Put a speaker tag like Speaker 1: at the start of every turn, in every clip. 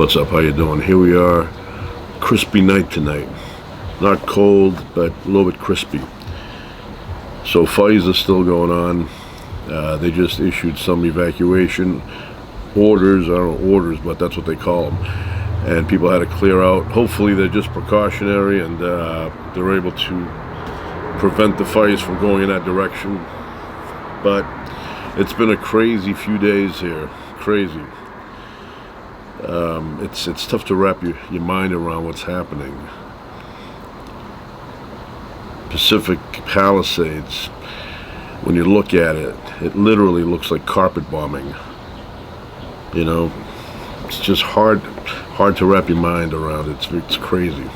Speaker 1: What's up? How you doing? Here we are. Crispy night tonight. Not cold, but a little bit crispy. So fires are still going on. They just issued some evacuation orders. I don't know orders, but that's what they call them. And people had to clear out. Hopefully they're just precautionary and they're able to prevent the fires from going in that direction. But it's been a crazy few days here. Crazy. It's tough to wrap your mind around what's happening. Pacific Palisades, when you look at it, it literally looks like carpet bombing. You know, it's just hard to wrap your mind around. It's crazy.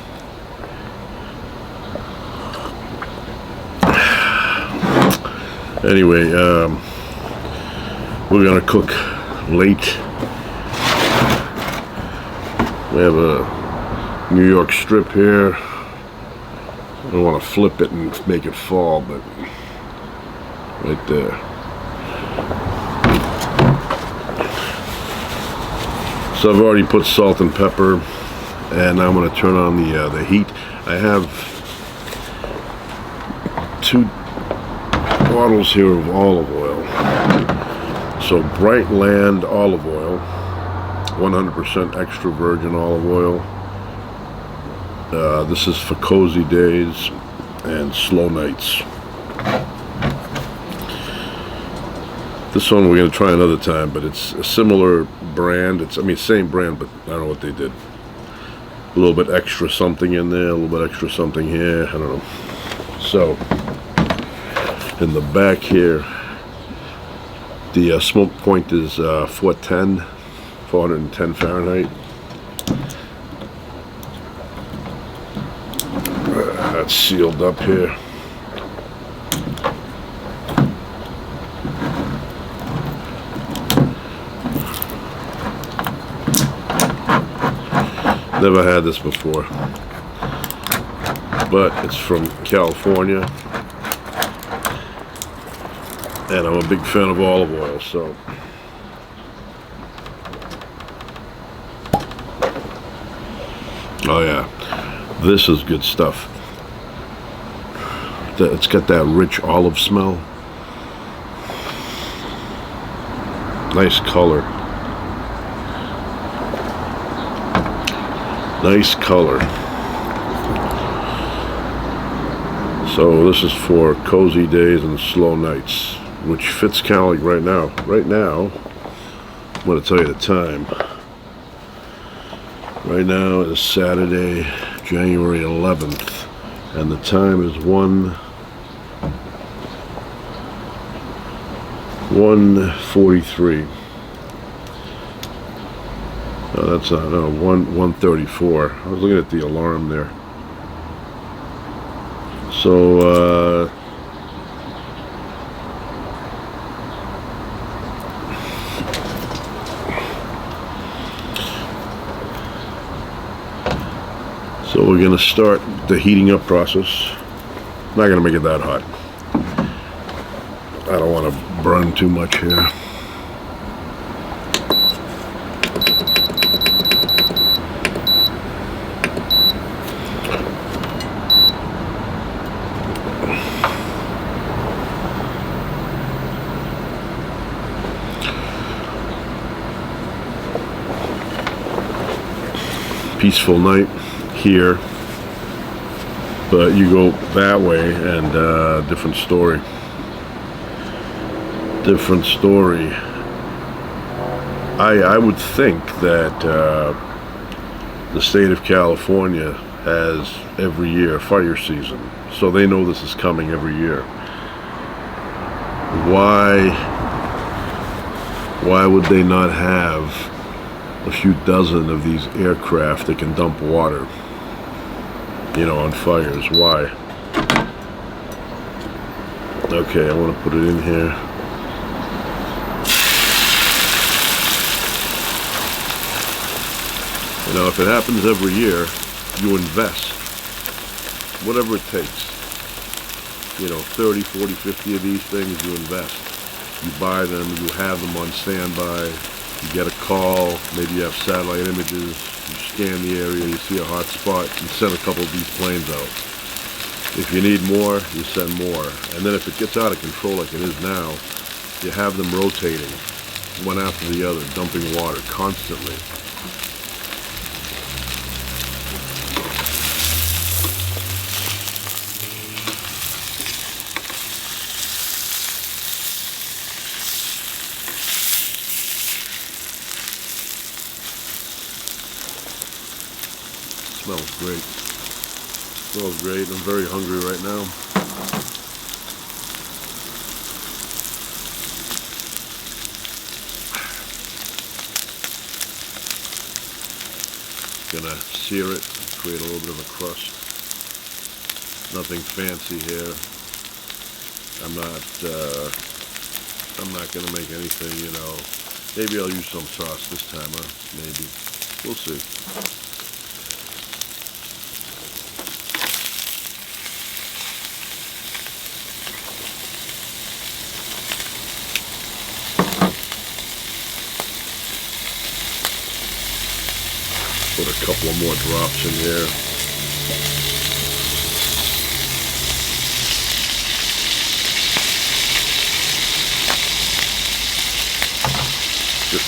Speaker 1: Anyway, we're gonna cook late. We have a New York strip here. I don't want to flip it and make it fall, but right there. So I've already put salt and pepper, and now I'm going to turn on the heat. I have 2 bottles here of olive oil. So Brightland olive oil. 100% extra virgin olive oil. This is for cozy days and slow nights. This one we're going to try another time, but it's a similar brand. Same brand, but I don't know what they did. A little bit extra something in there, a little bit extra something here, I don't know. So, in the back here, the smoke point is 410 Fahrenheit. That's sealed up here. Never had this before, but it's from California, and I'm a big fan of olive oil, so oh yeah, this is good stuff. It's got that rich olive smell. Nice color. Nice color. So this is for cozy days and slow nights, which fits kind of like right now. Right now, I'm going to tell you the time. Right now is Saturday, January 11th, and the time is 1:43. Oh, that's not, no, 1:34. I was looking at the alarm there. So, we're going to start the heating up process. Not going to make it that hot. I don't want to burn too much here. Peaceful night here, but you go that way and different story. Different story. I would think that the state of California has every year fire season, so they know this is coming every year. Why would they not have a few dozen of these aircraft that can dump water, on fires? Why? Okay, I want to put it in here. Now, if it happens every year, you invest whatever it takes. 30, 40, 50 of these things you invest. You buy them, you have them on standby, You get a call, maybe you have satellite images, you scan the area, you see a hot spot, you send a couple of these planes out. If you need more, you send more. And then if it gets out of control like it is now, you have them rotating, one after the other, dumping water constantly. Smells great. Smells great. I'm very hungry right now. Gonna sear it, create a little bit of a crust. Nothing fancy here. I'm not gonna make anything, you know. Maybe I'll use some sauce this time, huh? Maybe. We'll see. Put a couple of more drops in here. Just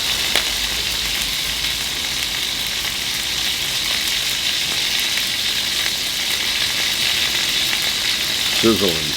Speaker 1: sizzling.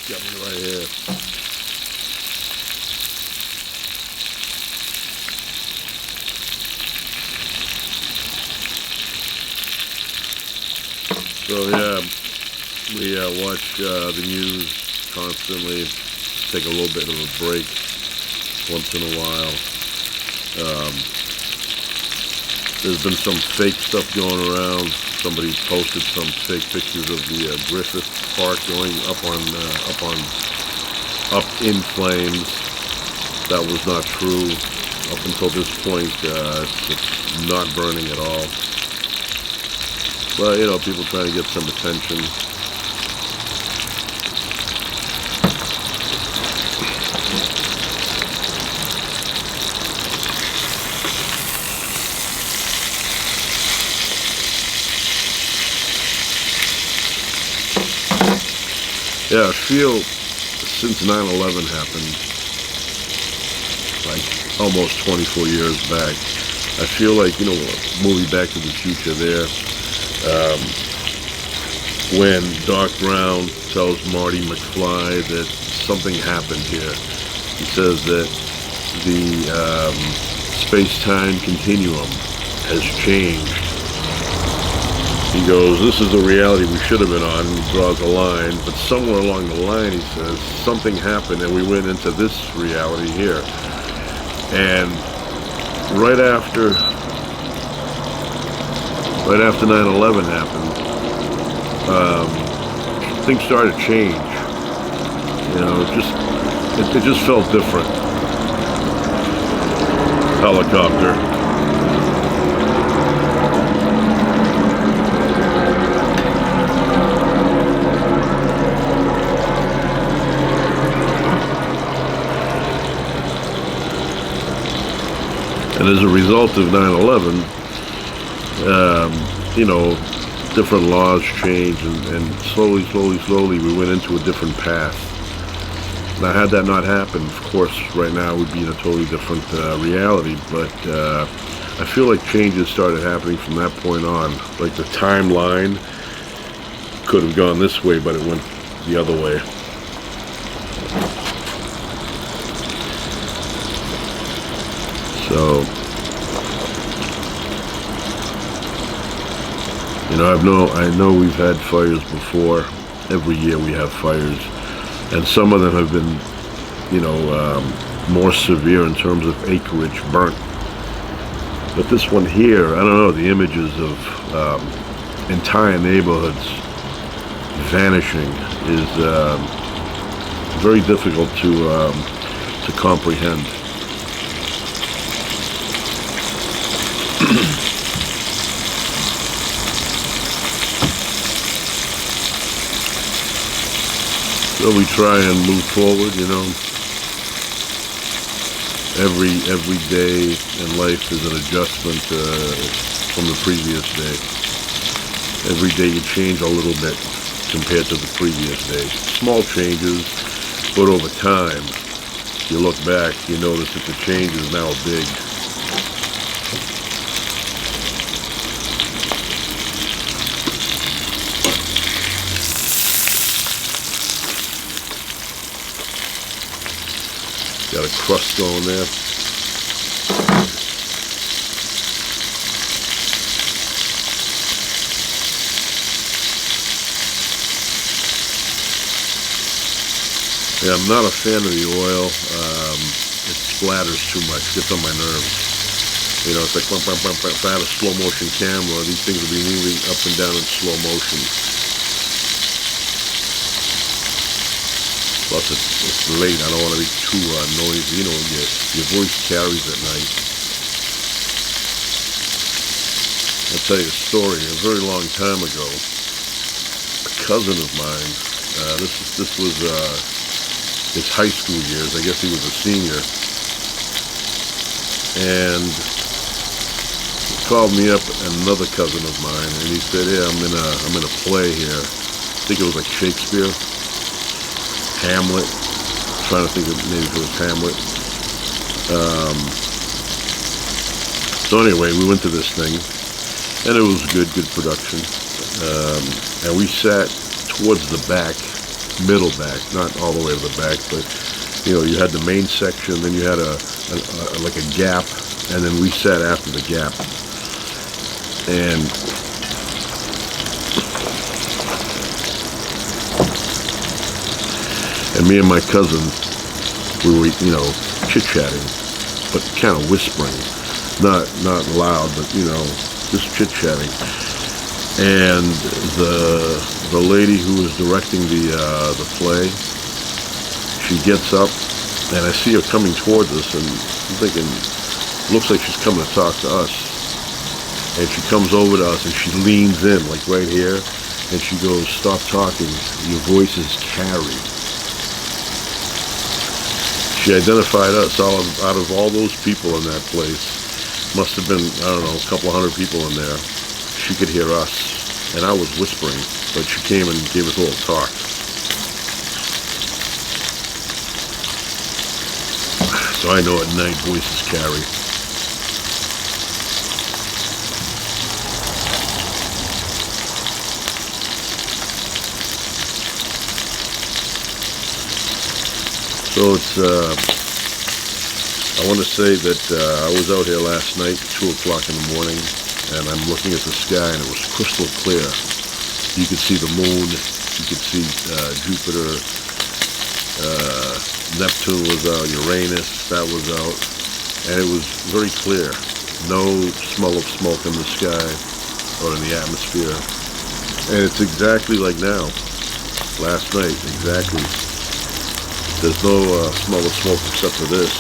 Speaker 1: Got me right here. So yeah, we watch the news constantly. Take a little bit of a break once in a while. There's been some fake stuff going around. Somebody posted some fake pictures of the Griffith Park going up in flames. That was not true. Up until this point, it's not burning at all. But, you know, people trying to get some attention. Yeah, I feel since 9/11 happened, like almost 24 years back, I feel like, you know, movie Back to the Future there, when Doc Brown tells Marty McFly that something happened here. He says that the space-time continuum has changed. He goes, this is the reality we should have been on, and he draws a line, but somewhere along the line he says, something happened and we went into this reality here. And right after 9/11 happened, things started to change. You know, it just felt different. Helicopter. And as a result of 9/11, you know, different laws changed, and slowly we went into a different path. Now, had that not happened, of course, right now we'd be in a totally different reality, but I feel like changes started happening from that point on. Like the timeline could have gone this way, but it went the other way. So, you know, I know we've had fires before. Every year we have fires, and some of them have been, you know, more severe in terms of acreage burnt. But this one here, I don't know, the images of entire neighborhoods vanishing is very difficult to comprehend. So we try and move forward, you know. Every day in life is an adjustment from the previous day. Every day you change a little bit compared to the previous day. Small changes, but over time, you look back, you notice that the change is now big. Got a crust going there. Yeah, I'm not a fan of the oil. It splatters too much, gets on my nerves. You know, it's like if I had a slow motion camera, these things would be moving up and down in slow motion. Plus, it's late. I don't want to be too noisy. You know, your voice carries at night. I'll tell you a story. A very long time ago, a cousin of mine. This was his high school years. I guess he was a senior, and he called me up. Another cousin of mine, and he said, "Yeah, I'm in a play here. I think it was like Shakespeare." Hamlet. I'm trying to think of maybe if it was Hamlet. So anyway, we went to this thing, and it was good production. And we sat towards the back, middle back, not all the way to the back, but you know, you had the main section, then you had like a gap, and then we sat after the gap. And me and my cousin, we were, you know, chit-chatting, but kind of whispering, not loud, but you know, just chit-chatting. And the lady who was directing the play, she gets up, and I see her coming towards us, and I'm thinking, looks like she's coming to talk to us. And she comes over to us, and she leans in, like right here, and she goes, "Stop talking, your voice is carried." She identified us. Out of all those people in that place, must have been, I don't know, a couple of hundred people in there. She could hear us, and I was whispering, but she came and gave us a little talk. So I know at night voices carry. So it's, I want to say that I was out here last night, 2 o'clock in the morning, and I'm looking at the sky, and it was crystal clear. You could see the moon, you could see Jupiter, Neptune was out, Uranus, that was out, and it was very clear. No smell of smoke in the sky or in the atmosphere. And it's exactly like now, last night, exactly. There's no smell of smoke except for this.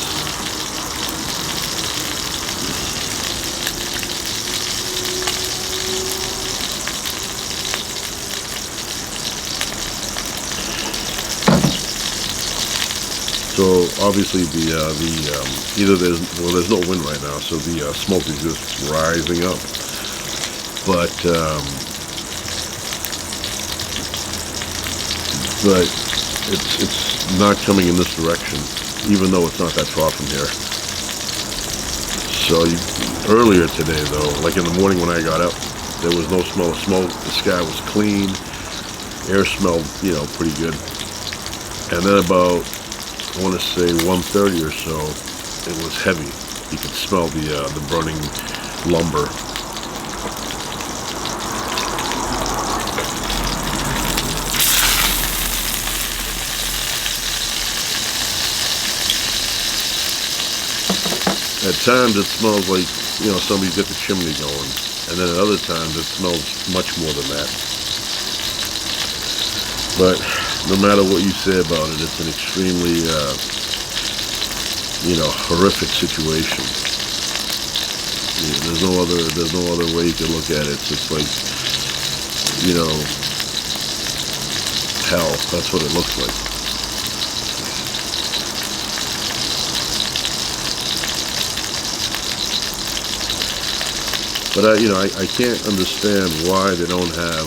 Speaker 1: So obviously either there's no wind right now, so the smoke is just rising up. But it's not coming in this direction, even though it's not that far from here. So earlier today, though, like in the morning when I got up, there was no smell of smoke. The sky was clean. Air smelled, you know, pretty good. And then about, I want to say 1:30 or so, it was heavy. You could smell the burning lumber. At times it smells like, somebody's got the chimney going. And then at other times it smells much more than that. But no matter what you say about it, it's an extremely, horrific situation. There's no other way you can look at it. It's just like, hell. That's what it looks like. But I can't understand why they don't have,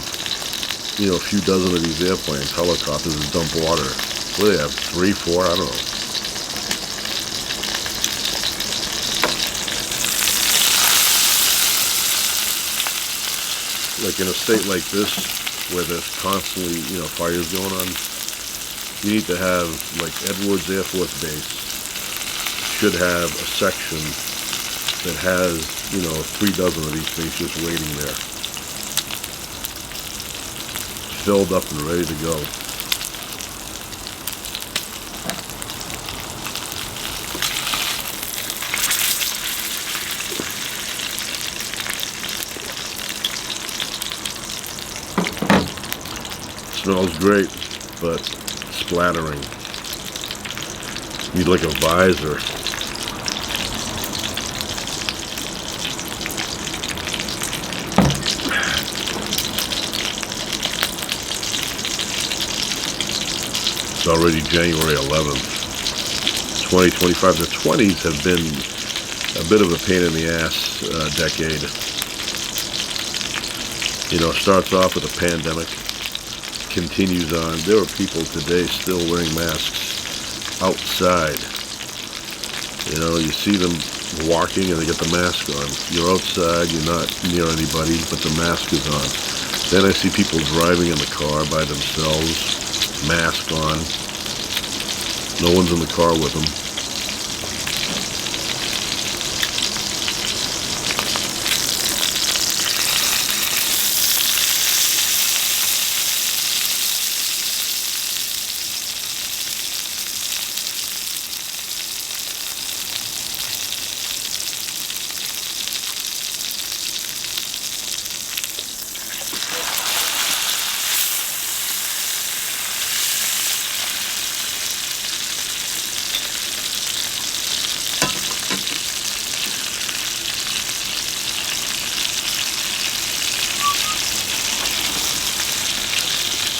Speaker 1: a few dozen of these airplanes, helicopters, that dump water. What do they have? 3, 4? I don't know. Like in a state like this, where there's constantly, fires going on, you need to have, like Edwards Air Force Base should have a section that has, 3 dozen of these things just waiting there, filled up and ready to go. Smells great, but splattering. Need like a visor. It's already January 11th, 2025. The 20s have been a bit of a pain in the ass decade. Starts off with a pandemic, continues on. There are people today still wearing masks outside. You see them walking and they get the mask on. You're outside, you're not near anybody, but the mask is on. Then I see people driving in the car by themselves, mask on. No one's in the car with them.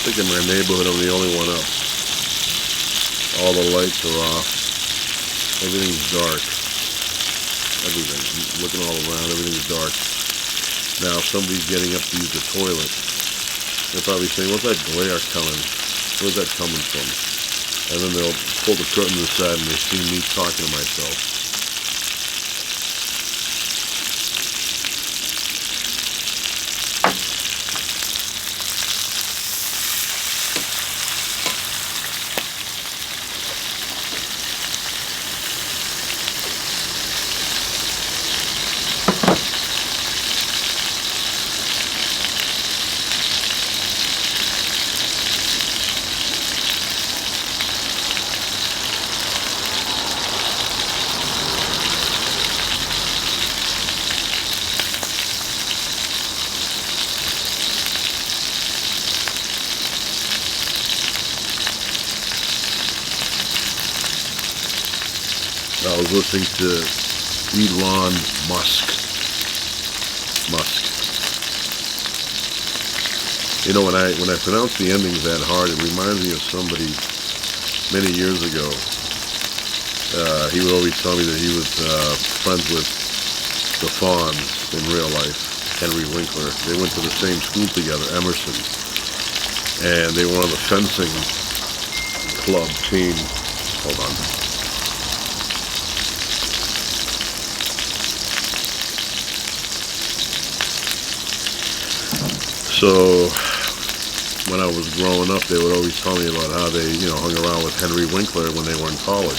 Speaker 1: I think in my neighborhood I'm the only one up. All the lights are off. Everything's dark. Everything. I'm looking all around, everything's dark. Now if somebody's getting up to use the toilet, they're probably saying, what's that glare coming? Where's that coming from? And then they'll pull the curtains aside and they see me talking to myself. I was listening to Elon Musk. When I pronounce the endings that hard, it reminds me of somebody many years ago. He would always tell me that he was friends with the Fonz in real life, Henry Winkler. They went to the same school together, Emerson, and they were on the fencing club team. Hold on. So when I was growing up, they would always tell me about how they, hung around with Henry Winkler when they were in college.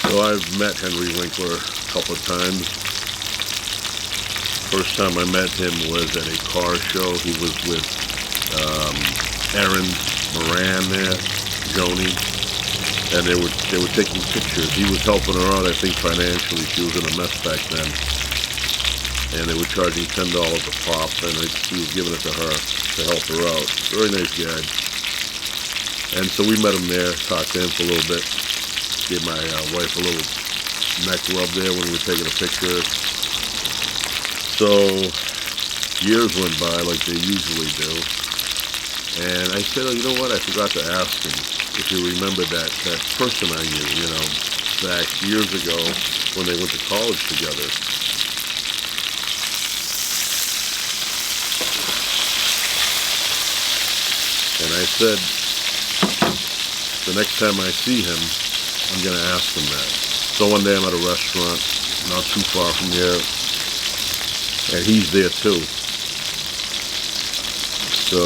Speaker 1: So I've met Henry Winkler a couple of times. First time I met him was at a car show. He was with Erin Moran there, Joni, and they were taking pictures. He was helping her out, I think, financially. She was in a mess back then, and they were charging $10 a pop, and he was giving it to her to help her out. Very nice guy. And so we met him there, talked to him for a little bit, gave my wife a little neck rub there when we were taking a picture. So years went by like they usually do, and I said, oh, you know what, I forgot to ask him if you remember that person I knew, you know, back years ago when they went to college together. And I said, the next time I see him, I'm going to ask him that. So one day I'm at a restaurant not too far from here, and he's there too. So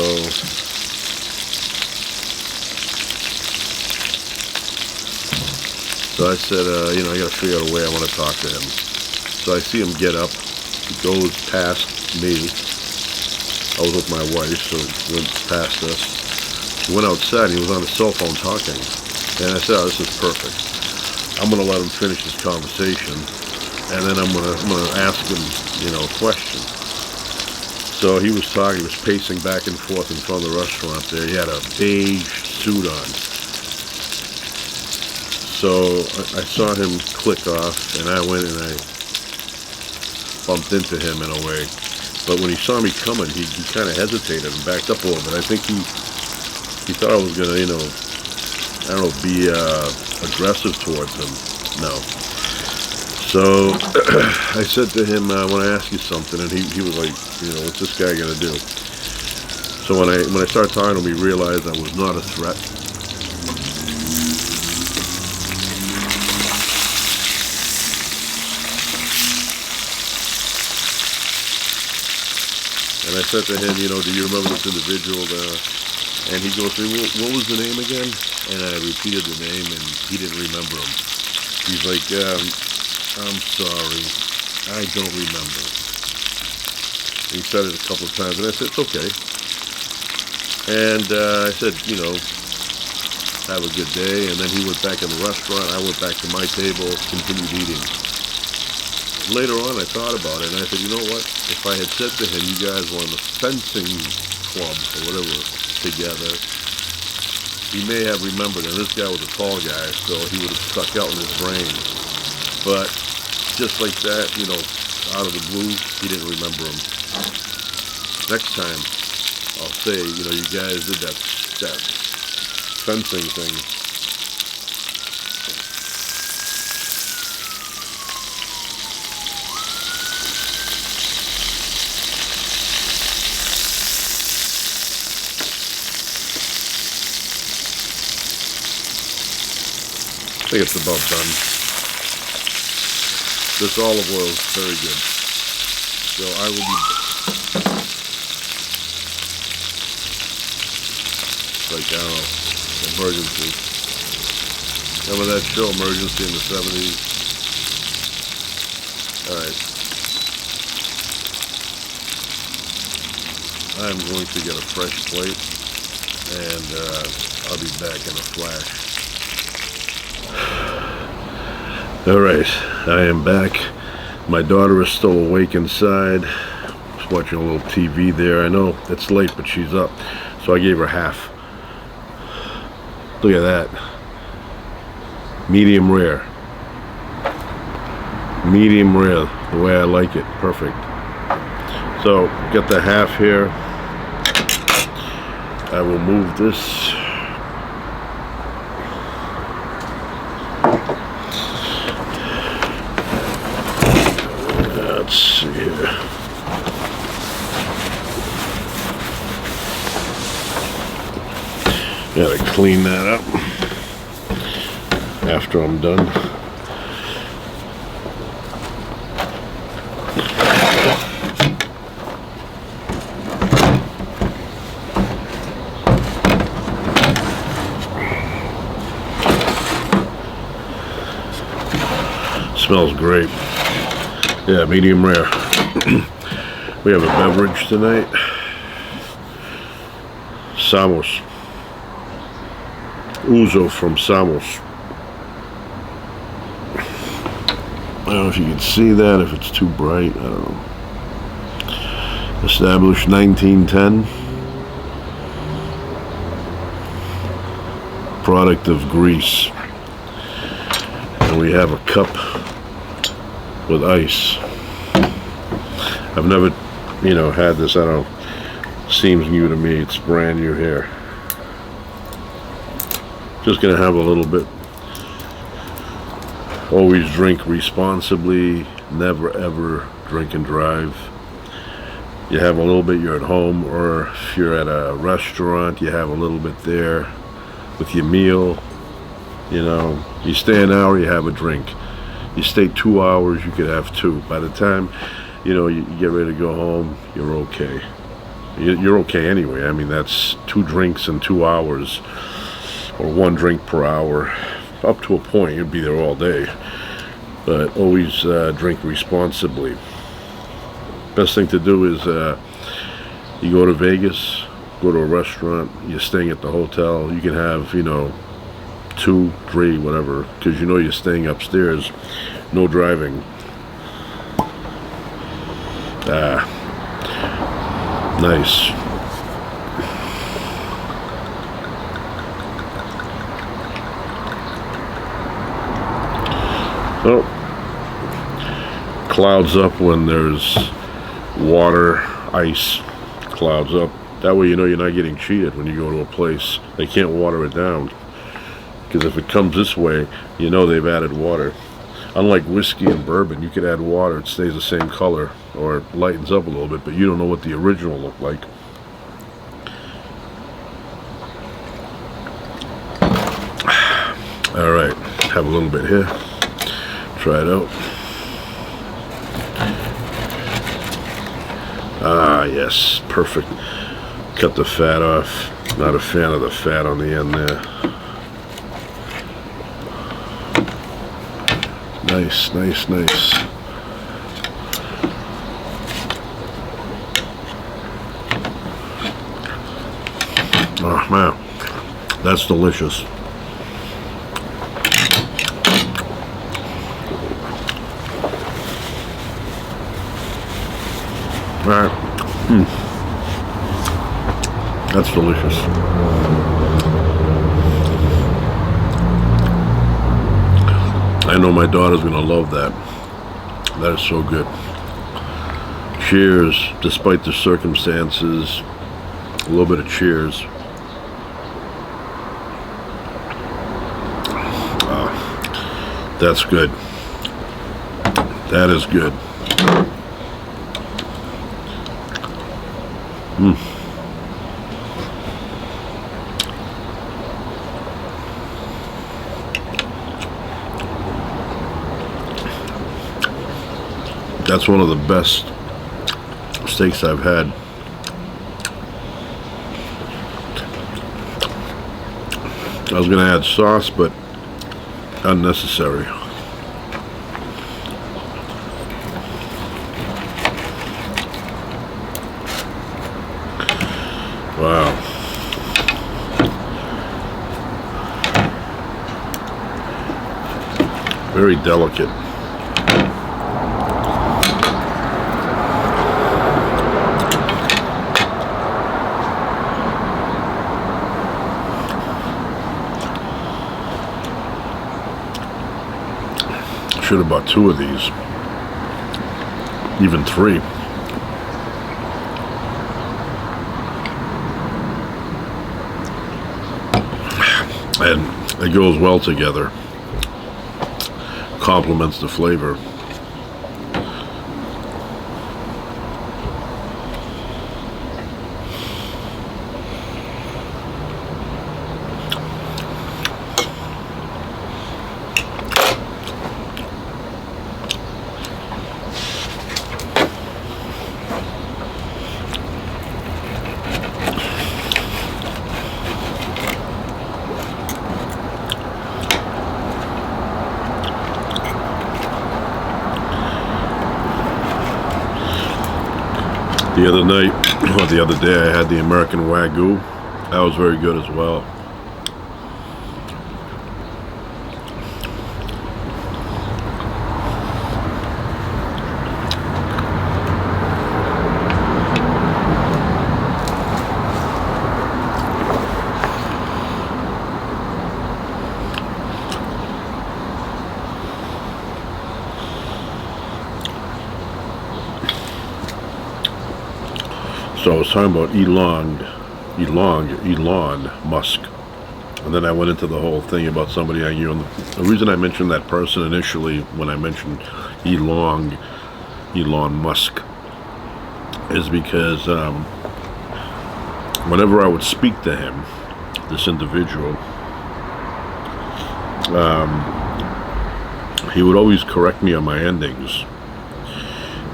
Speaker 1: I said, you know, I got to figure out a way. I want to talk to him. So I see him get up. He goes past me. I was with my wife, so he went past us. He went outside, and he was on his cell phone talking. And I said, oh, this is perfect. I'm going to let him finish his conversation, and then I'm going to ask him, you know, a question. So he was talking, he was pacing back and forth in front of the restaurant there. He had a beige suit on. So I saw him click off, and I went and I bumped into him in a way. But when he saw me coming, he kind of hesitated and backed up a little bit. I think he thought I was going to, you know, I don't know, be aggressive towards him. No. So I said to him, I want to ask you something, and he was like, you know, what's this guy going to do? So when I started talking to him, he realized I was not a threat. And I said to him, you know, do you remember this individual? And he goes to me, what was the name again? And I repeated the name, and he didn't remember him. He's like, I'm sorry, I don't remember. He said it a couple of times, and I said, it's okay. And I said, you know, have a good day. And then he went back in the restaurant. I went back to my table, continued eating. Later on, I thought about it, and I said, you know what? If I had said to him, you guys were on the fencing club or whatever together, he may have remembered. And this guy was a tall guy, so he would have stuck out in his brain. But just like that, you know, out of the blue, he didn't remember him. Next time, I'll say, you know, you guys did that fencing thing. I think it's about done. This olive oil is very good. So I will be... like, I don't know, Emergency. Remember that show, Emergency, in the 70s? Alright. I'm going to get a fresh plate, and I'll be back in a flash. Alright, I am back. My daughter is still awake inside. Just watching a little TV there. I know it's late, but she's up. So I gave her half. Look at that. Medium rare. Medium rare, the way I like it. Perfect. So, got the half here. I will move this. Let's see here. Gotta clean that up after I'm done. Smells great. Yeah, medium rare. We have a beverage tonight. Samos. Ouzo from Samos. I don't know if you can see that, if it's too bright, I don't know. Established 1910. Product of Greece. And we have a cup with ice. I've never, had this, I don't know. Seems new to me, it's brand new here. Just gonna have a little bit. Always drink responsibly, never ever drink and drive. You have a little bit, you're at home, or if you're at a restaurant, you have a little bit there with your meal. You stay an hour, you have a drink. You stay 2 hours, you could have two. By the time, you get ready to go home, you're okay. You're okay anyway. I mean, that's 2 drinks in 2 hours, or 1 drink per hour. Up to a point, you'd be there all day. But always drink responsibly. Best thing to do is you go to Vegas, go to a restaurant, you're staying at the hotel, you can have, 2, 3, whatever, because you're staying upstairs, no driving. Nice. So, clouds up when there's water, ice, clouds up. That way you're not getting cheated when you go to a place. They can't water it down. Because if it comes this way, they've added water. Unlike whiskey and bourbon, you could add water, it stays the same color, or it lightens up a little bit, but you don't know what the original looked like. All right, have a little bit here. Try it out. Ah, yes, perfect. Cut the fat off. Not a fan of the fat on the end there. Nice, nice, nice. Oh man, that's delicious. All right. That's delicious. I know my daughter's gonna love that. That is so good. Cheers, despite the circumstances. A little bit of cheers. That's good. That is good. That's one of the best steaks I've had. I was going to add sauce, but unnecessary. Wow. Very delicate. Should have bought 2 of these, even 3. And it goes well together. Complements the flavor. other night, or the other day, I had the American Wagyu. That was very good as well. So I was talking about Elon Musk. And then I went into the whole thing about somebody I knew. And the reason I mentioned that person initially when I mentioned Elon Musk is because whenever I would speak to him, this individual, he would always correct me on my endings.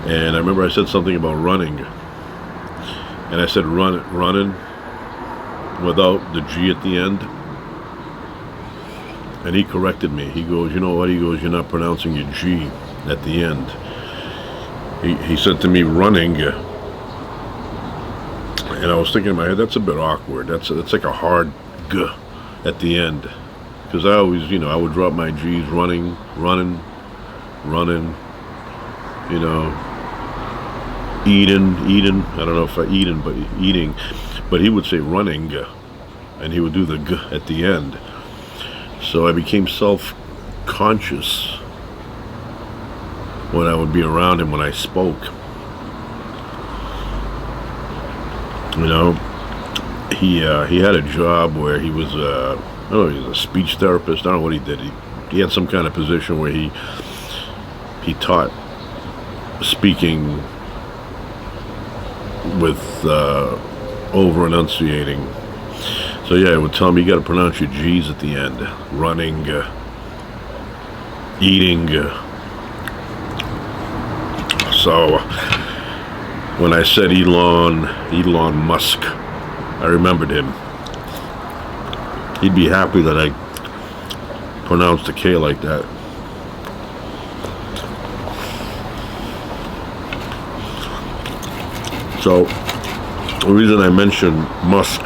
Speaker 1: And I remember I said something about running. And I said running without the G at the end. And he corrected me. He goes, you know what? He goes, you're not pronouncing your G at the end. He said to me, running. And I was thinking in my head, that's a bit awkward. That's like a hard G at the end. Because I always, I would drop my G's, running, eating, I don't know if eating, but he would say running, and he would do the G at the end. So I became self-conscious when I would be around him when I spoke. He had a job where he was, I don't know, he was a speech therapist. I don't know what he did. He had some kind of position where he taught speaking with over enunciating. So yeah, I would tell him, you got to pronounce your G's at the end. Running, eating. So when I said Elon Musk, I remembered him. He'd be happy that I pronounced the K like that. So, the reason I mentioned Musk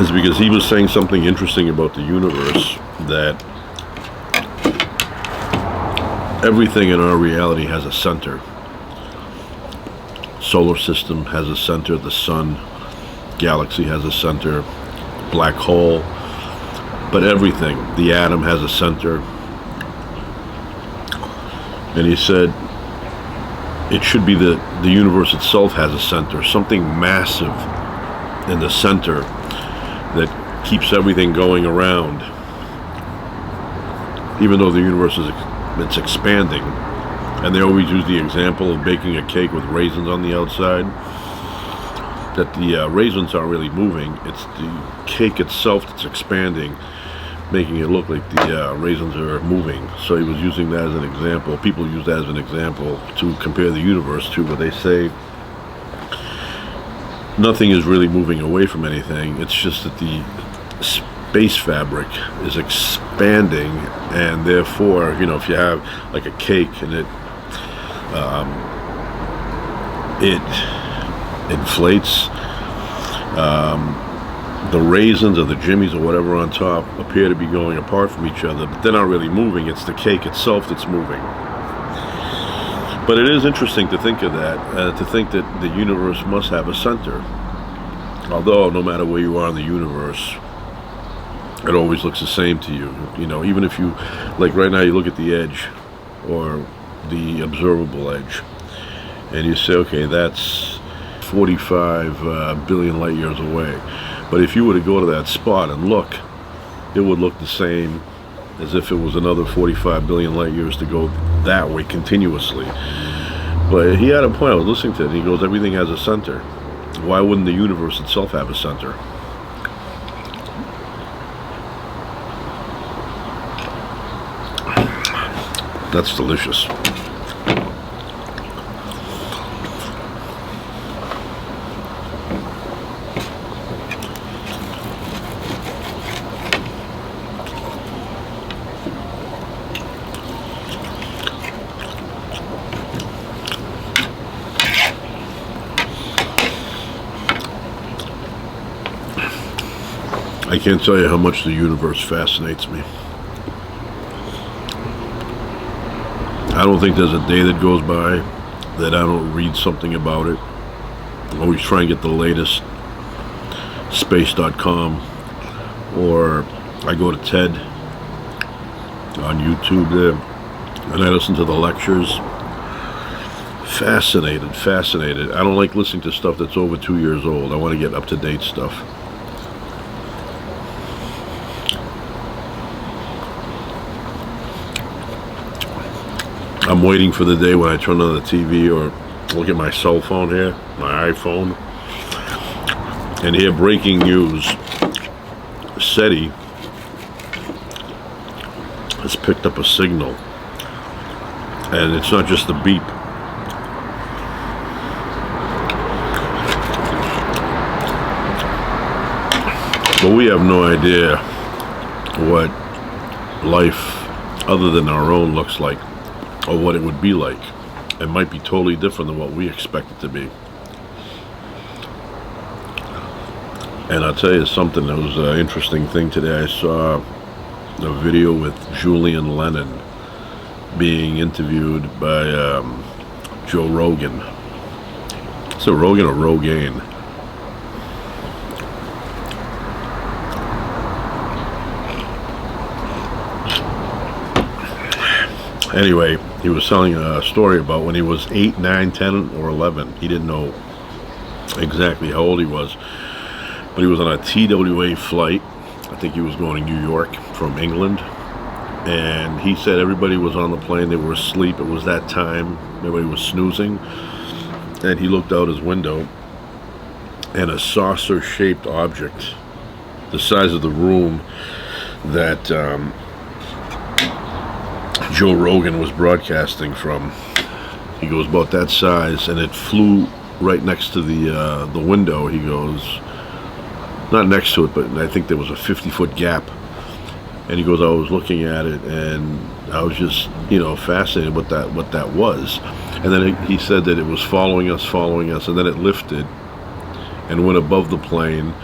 Speaker 1: is because he was saying something interesting about the universe, that everything in our reality has a center. Solar system has a center, the sun, galaxy has a center, black hole, but everything, the atom has a center. And he said, it should be the universe itself has a center, something massive in the center that keeps everything going around. Even though the universe it's expanding, and they always use the example of baking a cake with raisins on the outside, that the raisins aren't really moving, it's the cake itself that's expanding, making it look like the raisins are moving. So he was using that as an example. People use that as an example to compare the universe to, where they say nothing is really moving away from anything. It's just that the space fabric is expanding, and therefore, if you have like a cake and it inflates, the raisins or the jimmies or whatever on top appear to be going apart from each other, but they're not really moving. It's the cake itself that's moving. But it is interesting to think of that, to think that the universe must have a center. Although no matter where you are in the universe, it always looks the same to you. Even if you, like right now, you look at the edge or the observable edge, and you say, okay, that's 45 billion light years away. But if you were to go to that spot and look, it would look the same as if it was another 45 billion light years to go that way continuously. But he had a point. I was listening to it, and he goes, everything has a center. Why wouldn't the universe itself have a center? That's delicious. I can't tell you how much the universe fascinates me. I don't think there's a day that goes by that I don't read something about it. I always try and get the latest, space.com, or I go to TED on YouTube there, and I listen to the lectures. Fascinated. I don't like listening to stuff that's over 2 years old. I want to get up-to-date stuff. I'm waiting for the day when I turn on the TV or look at my cell phone here, my iPhone, and hear breaking news. SETI has picked up a signal, and it's not just the beep. But we have no idea what life other than our own looks like, or what it would be like. It might be totally different than what we expect it to be. And I'll tell you something, that was an interesting thing today. I saw a video with Julian Lennon being interviewed by Joe Rogan. Is it Rogan or Rogaine? Anyway, he was telling a story about when he was 8, 9, 10, or 11. He didn't know exactly how old he was, but he was on a TWA flight. I think he was going to New York from England, and he said everybody was on the plane. They were asleep. It was that time. Everybody was snoozing, and he looked out his window, and a saucer-shaped object, the size of the room that Joe Rogan was broadcasting from, he goes, about that size, and it flew right next to the window. He goes, not next to it, but I think there was a 50-foot gap. And he goes, I was looking at it, and I was just, fascinated what that was. And then he said that it was following us, and then it lifted and went above the plane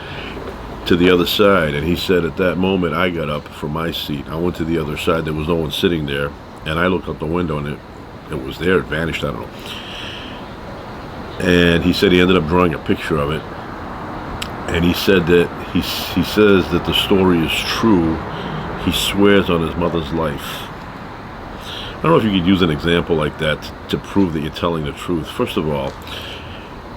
Speaker 1: to the other side. And he said at that moment I got up from my seat. I went to the other side. There was no one sitting there, and I looked out the window, and it was there. It vanished. I don't know. And he said he ended up drawing a picture of it. And he said that he says that the story is true. He swears on his mother's life. I don't know if you could use an example like that to prove that you're telling the truth. First of all,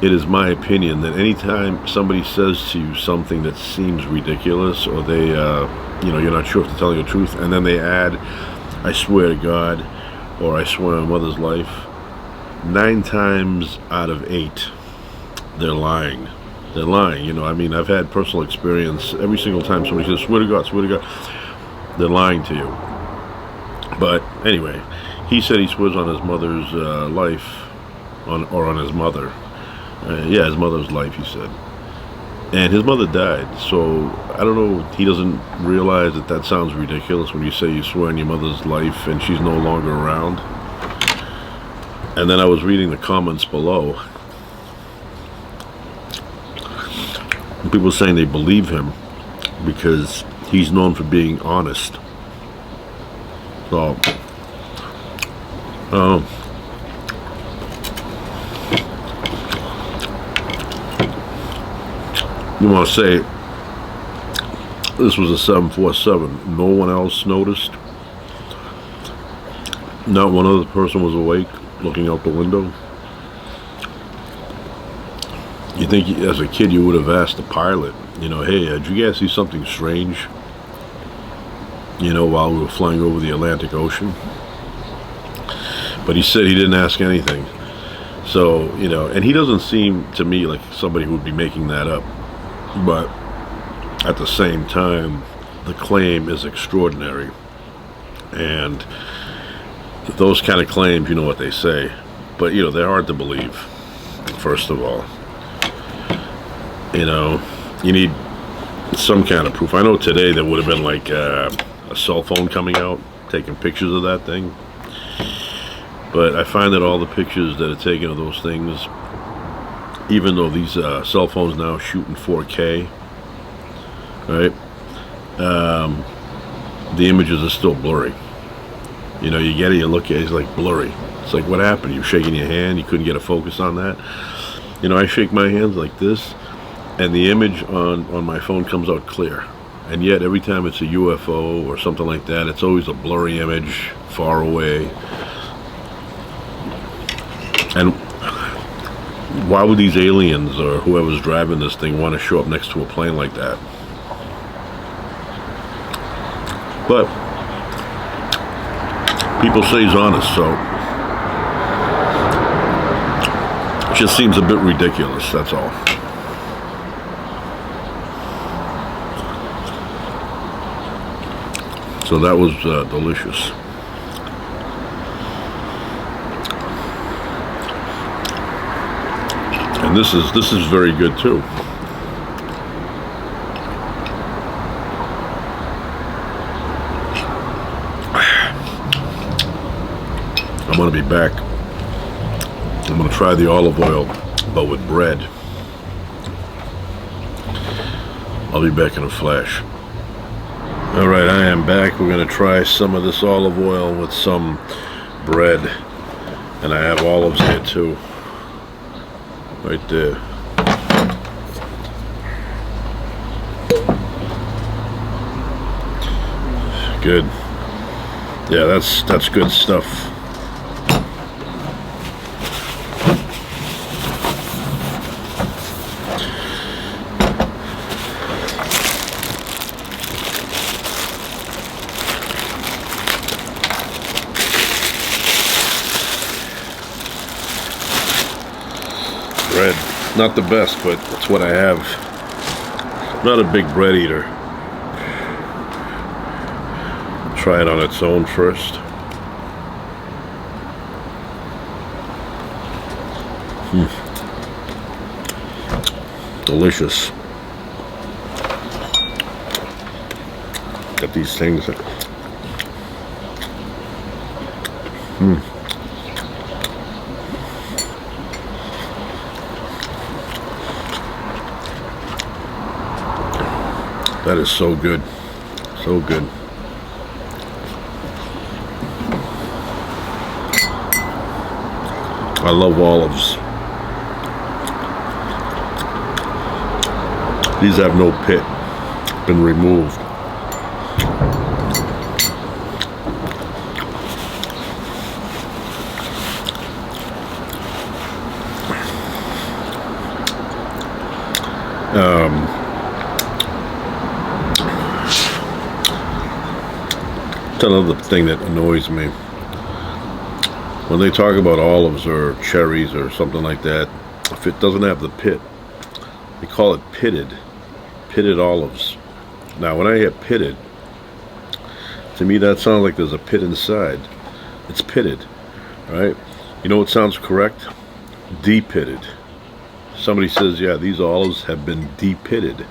Speaker 1: it is my opinion that anytime somebody says to you something that seems ridiculous, or they, you're not sure if they're telling the truth, and then they add, I swear to God, or I swear on my mother's life, 9 times out of 8, they're lying. They're lying. I've had personal experience. Every single time somebody says, swear to God, they're lying to you. But anyway, he said he swears on his mother's life, on his mother. His mother's life, he said. And his mother died, so I don't know, he doesn't realize that sounds ridiculous when you say you swear on your mother's life and she's no longer around. And then I was reading the comments below. People saying they believe him because he's known for being honest. So, you want to say this was a 747. No one else noticed. Not one other person was awake looking out the window. You think as a kid you would have asked the pilot, hey, did you guys see something strange, while we were flying over the Atlantic Ocean? But he said he didn't ask anything. So, and he doesn't seem to me like somebody who would be making that up. But at the same time, the claim is extraordinary. And those kind of claims, you know what they say. But, they're hard to believe, first of all. You need some kind of proof. I know today there would have been like a cell phone coming out, taking pictures of that thing. But I find that all the pictures that are taken of those things, even though these cell phones now shoot in 4K, right? the images are still blurry. You know, you get it, you look at it, it's like blurry. It's like, what happened? You're shaking your hand, you couldn't get a focus on that. You know, I shake my hands like this, and the image on my phone comes out clear. And yet, every time it's a UFO or something like that, it's always a blurry image, far away. And why would these aliens or whoever's driving this thing want to show up next to a plane like that? But people say he's honest, so it just seems a bit ridiculous, that's all. So that was delicious. And this is very good too. I'm gonna be back. I'm gonna try the olive oil, but with bread. I'll be back in a flash. All right, I am back. We're gonna try some of this olive oil with some bread, and I have olives here too. Right there. Good. Yeah, that's good stuff. Bread, not the best, but it's what I have. Not a big bread eater. Try it on its own first. Delicious. Got these things that that is so good. So good. I love olives. These have no pit. Been removed. That's another thing that annoys me. When they talk about olives or cherries or something like that, if it doesn't have the pit, they call it pitted olives. Now, when I hear pitted, to me that sounds like there's a pit inside. It's pitted, right? You know what sounds correct? De-pitted. Somebody says, yeah, these olives have been de-pitted.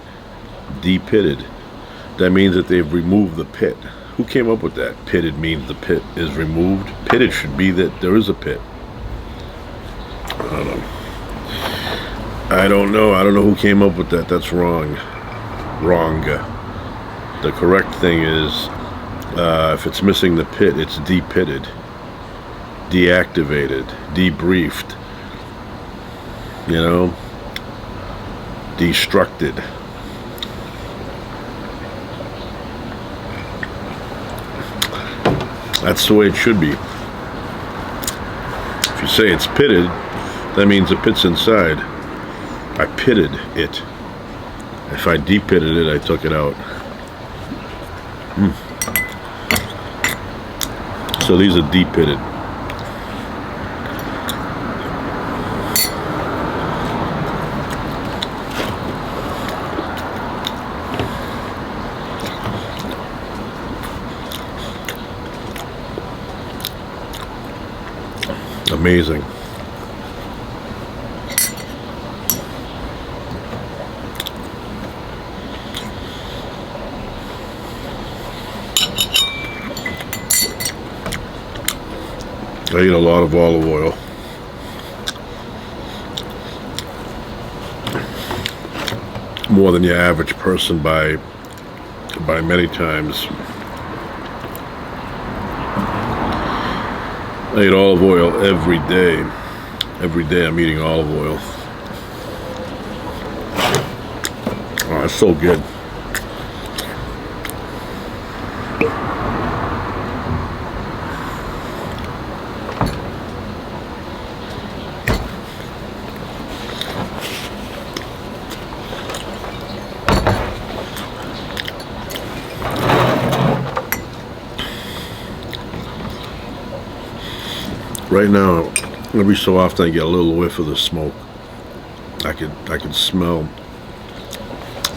Speaker 1: De-pitted. That means that they've removed the pit. Who came up with that? Pitted means the pit is removed. Pitted should be that there is a pit. I don't know. I don't know who came up with that. That's wrong. Wrong. The correct thing is, if it's missing the pit, it's de-pitted, deactivated, debriefed. You know, destructed. That's the way it should be. If you say it's pitted, that means the pit's inside. I pitted it. If I de-pitted it, I took it out. So these are de-pitted. Amazing. I eat a lot of olive oil. More than your average person by by many times. I eat olive oil every day. Every day I'm eating olive oil. Oh, it's so good. Right now, every so often I get a little whiff of the smoke. I could smell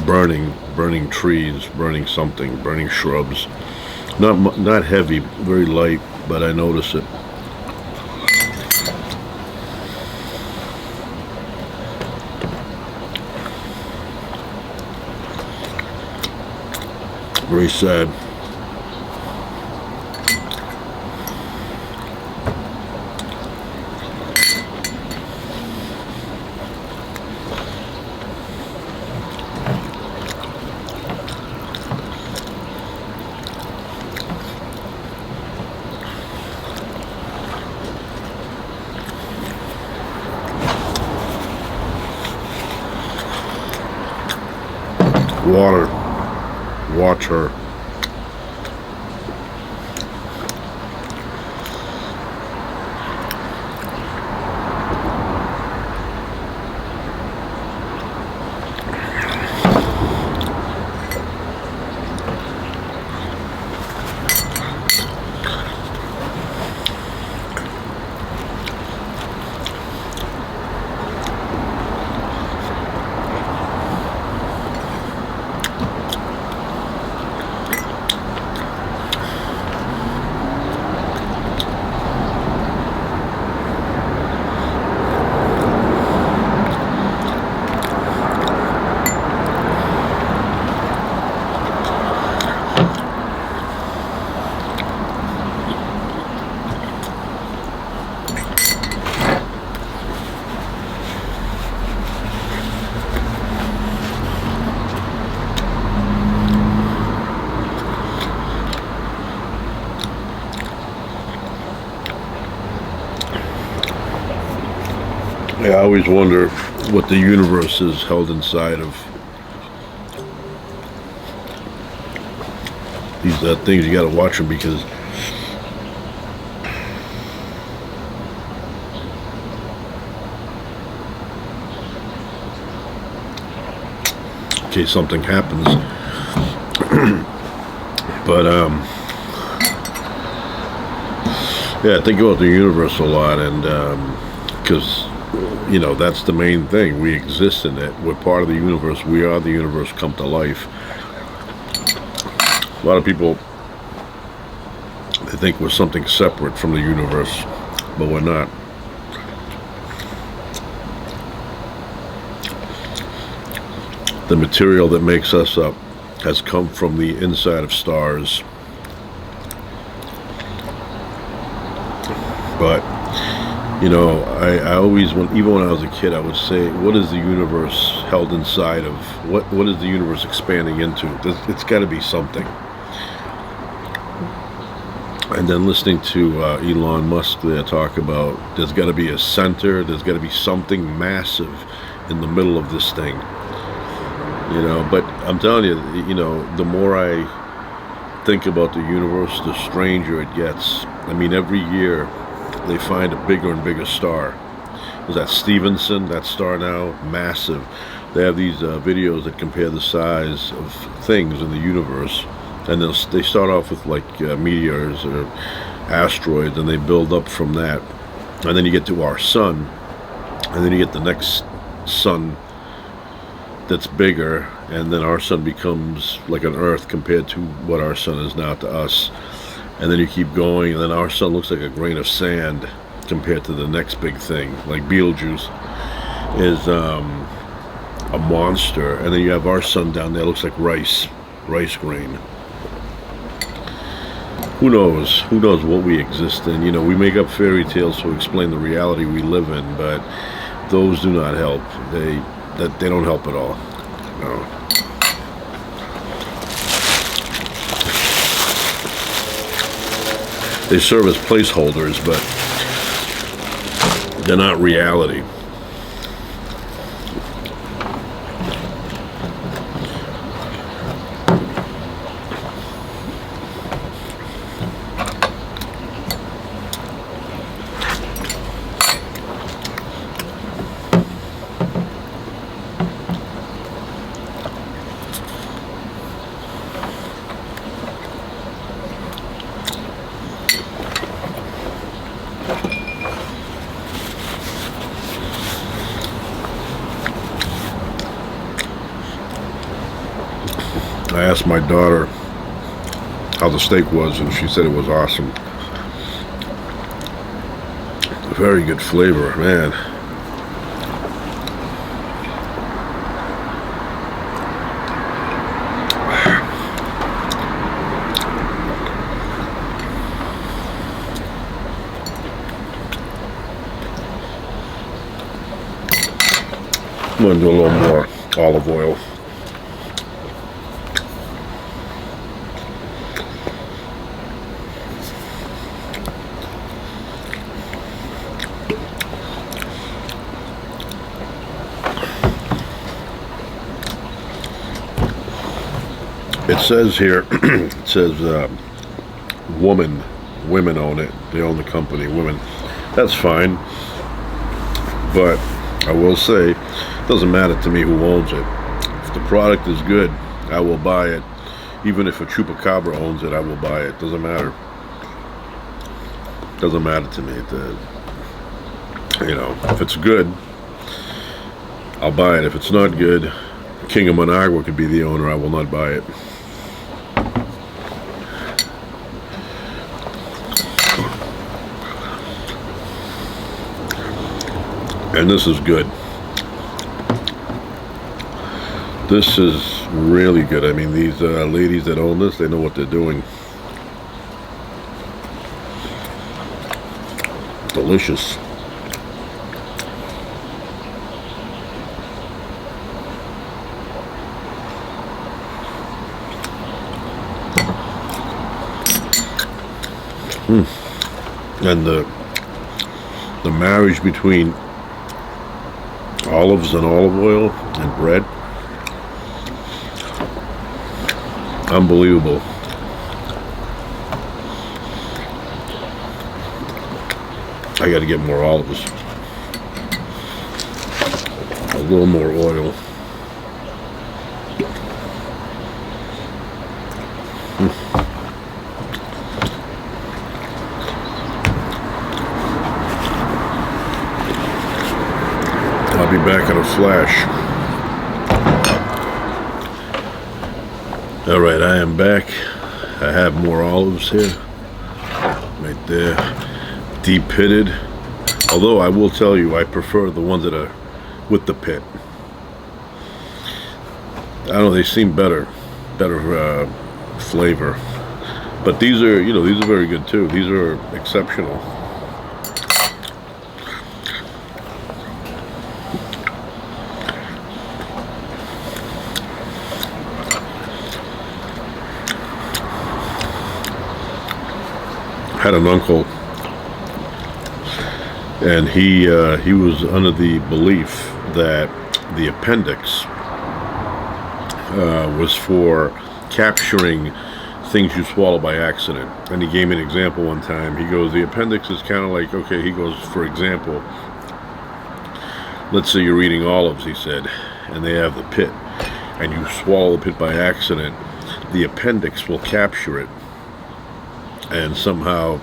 Speaker 1: burning trees, burning something, burning shrubs. Not heavy, very light, but I notice it. Very sad. Water. Watch her. I always wonder what the universe is held inside of. These things, you gotta watch them because in case something happens. But yeah, I think about the universe a lot, and because that's the main thing. We exist in it. We're part of the universe. We are the universe come to life. A lot of people, they think we're something separate from the universe, but we're not. The material that makes us up has come from the inside of stars. But I always, even when I was a kid, I would say, what is the universe held inside of? What is the universe expanding into? It's got to be something. And then listening to Elon Musk there talk about there's got to be a center, there's got to be something massive in the middle of this thing. But I'm telling you, the more I think about the universe, the stranger it gets. I mean, every year they find a bigger and bigger star. Was that Stevenson, that star now? Massive. They have these videos that compare the size of things in the universe. And they start off with like meteors or asteroids, and they build up from that. And then you get to our sun, and then you get the next sun that's bigger, and then our sun becomes like an Earth compared to what our sun is now to us. And then you keep going, and then our sun looks like a grain of sand compared to the next big thing. Like Betelgeuse is a monster, and then you have our sun down there, looks like rice grain. Who knows what we exist in? We make up fairy tales to explain the reality we live in, but those do not help. They don't help at all. No. They serve as placeholders, but they're not reality. I asked my daughter how the steak was, and she said it was awesome. Very good flavor, man. I'm going to do a little more olive oil. It says here, it says women own it. They own the company, women. That's fine. But I will say, it doesn't matter to me who owns it. If the product is good, I will buy it. Even if a Chupacabra owns it, I will buy it. Doesn't matter. Doesn't matter to me. If it's good, I'll buy it. If it's not good, King of Managua could be the owner. I will not buy it. And this is good. This is really good. I mean, these ladies that own this, they know what they're doing. Delicious. And the marriage between olives and olive oil and bread, unbelievable. I got to get more olives, a little more oil. I'll be back in a flash. All right, I am back. I have more olives here, right there, deep pitted. Although I will tell you, I prefer the ones that are with the pit. I don't know, they seem better flavor. But these are, these are very good too. These are exceptional. Had an uncle, and he was under the belief that the appendix was for capturing things you swallow by accident. And he gave me an example one time. He goes, the appendix is kind of like, okay, he goes, for example, let's say you're eating olives, he said, and they have the pit, and you swallow the pit by accident, the appendix will capture it and somehow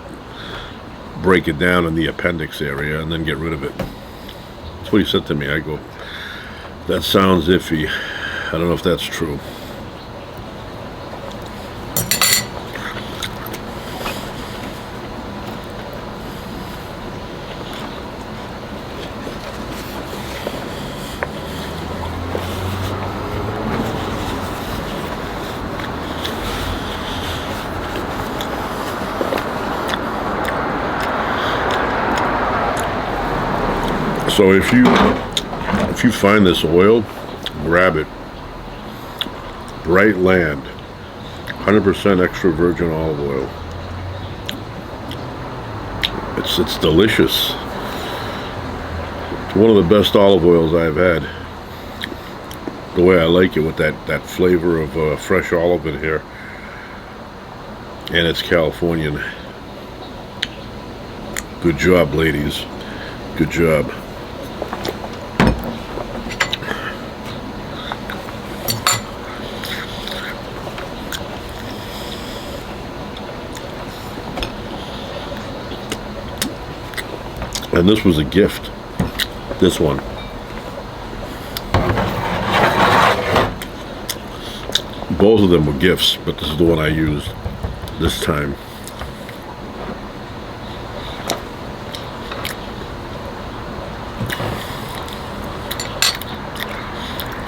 Speaker 1: break it down in the appendix area and then get rid of it. That's what he said to me. I go, that sounds iffy. I don't know if that's true. So if you find this oil, grab it. Bright Land, 100% extra virgin olive oil. It's delicious. One of the best olive oils I've had. The way I like it, with that flavor of fresh olive in here. And it's Californian. Good job, ladies. Good job. And this was a gift. This one. Both of them were gifts, but this is the one I used this time.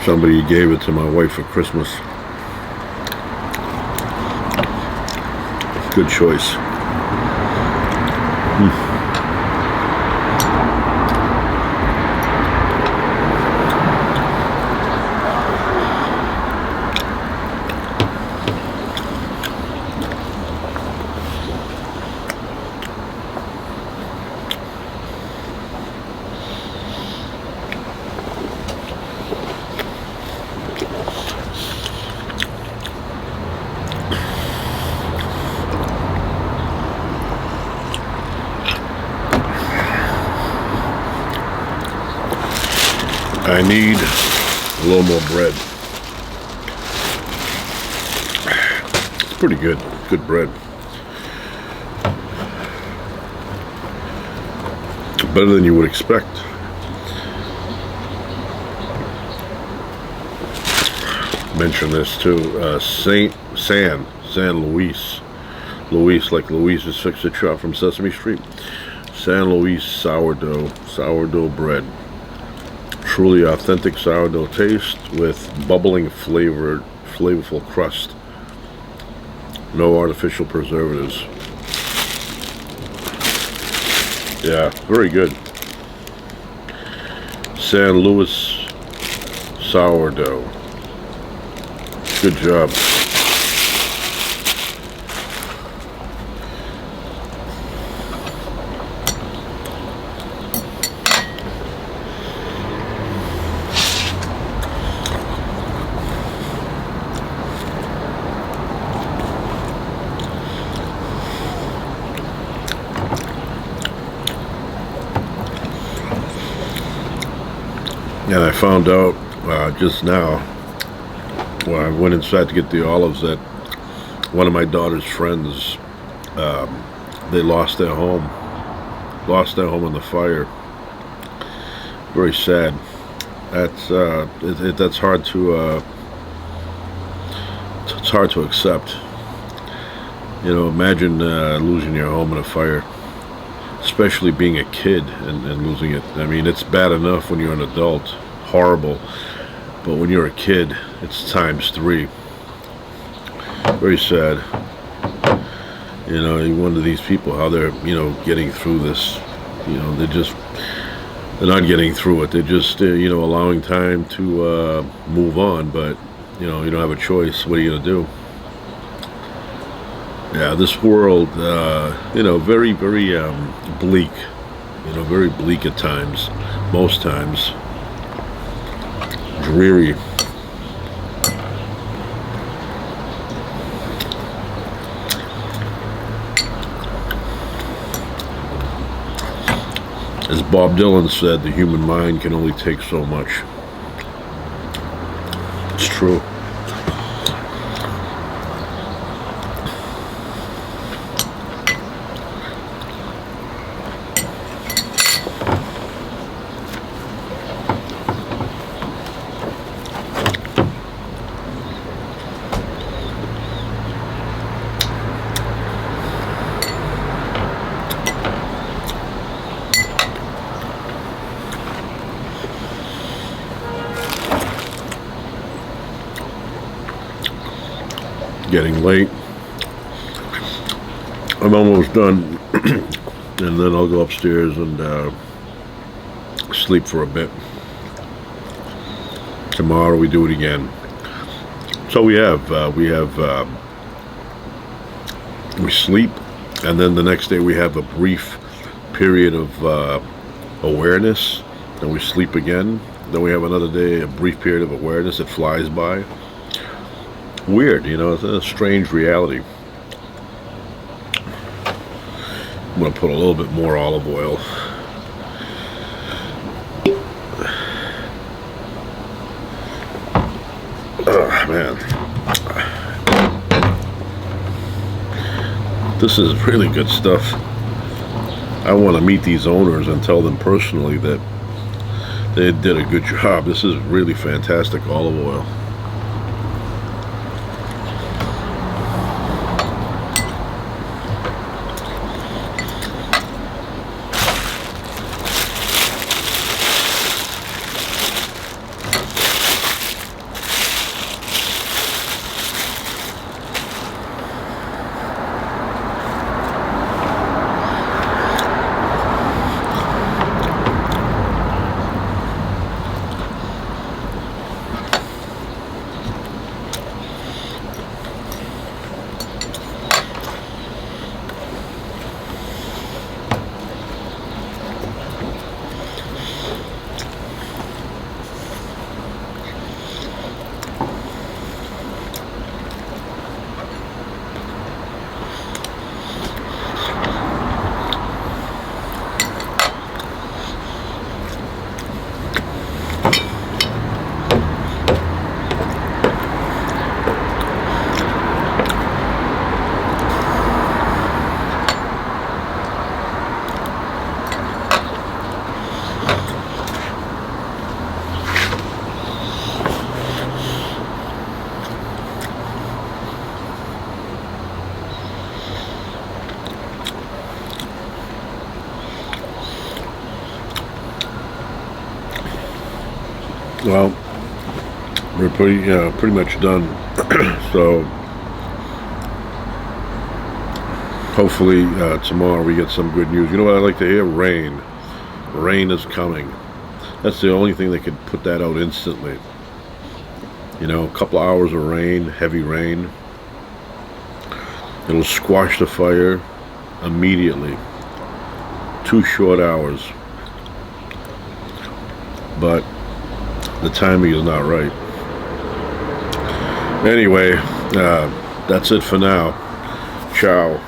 Speaker 1: Somebody gave it to my wife for Christmas. Good choice. I need a little more bread. It's pretty good. Good bread. Better than you would expect. Mention this too. San Luis. Luis, like Louise's Fix-It Shop from Sesame Street. San Luis sourdough bread. Truly authentic sourdough taste with bubbling flavorful crust. No artificial preservatives. Yeah, very good. San Luis sourdough. Good job. And I found out just now, when I went inside to get the olives, that one of my daughter's friends, they lost their home in the fire. Very sad. That's hard to it's hard to accept. You know, imagine losing your home in a fire. Especially being a kid and losing it. I mean, it's bad enough when you're an adult, horrible, but when you're a kid, it's times 3. Very sad. You know, you wonder these people how they're, getting through this. You know, they're not getting through it. They're just, allowing time to move on. But you don't have a choice. What are you gonna do? Yeah, this world, very, very bleak. Very bleak at times. Most times. Dreary. As Bob Dylan said, the human mind can only take so much. It's true. Getting late. I'm almost done, and then I'll go upstairs and sleep for a bit. Tomorrow we do it again. So we sleep, and then the next day we have a brief period of awareness, then we sleep again, then we have another day, a brief period of awareness that flies by. Weird, you know, it's a strange reality. I'm going to put a little bit more olive oil. Oh, man. This is really good stuff. I want to meet these owners and tell them personally that they did a good job. This is really fantastic olive oil. Well, we're pretty much done. So hopefully tomorrow we get some good news. You know what I'd like to hear? Rain. Rain is coming. That's the only thing that could put that out instantly. You know, a couple hours of rain, heavy rain. It'll squash the fire immediately. 2 short hours. But the timing is not right. Anyway, that's it for now. Ciao.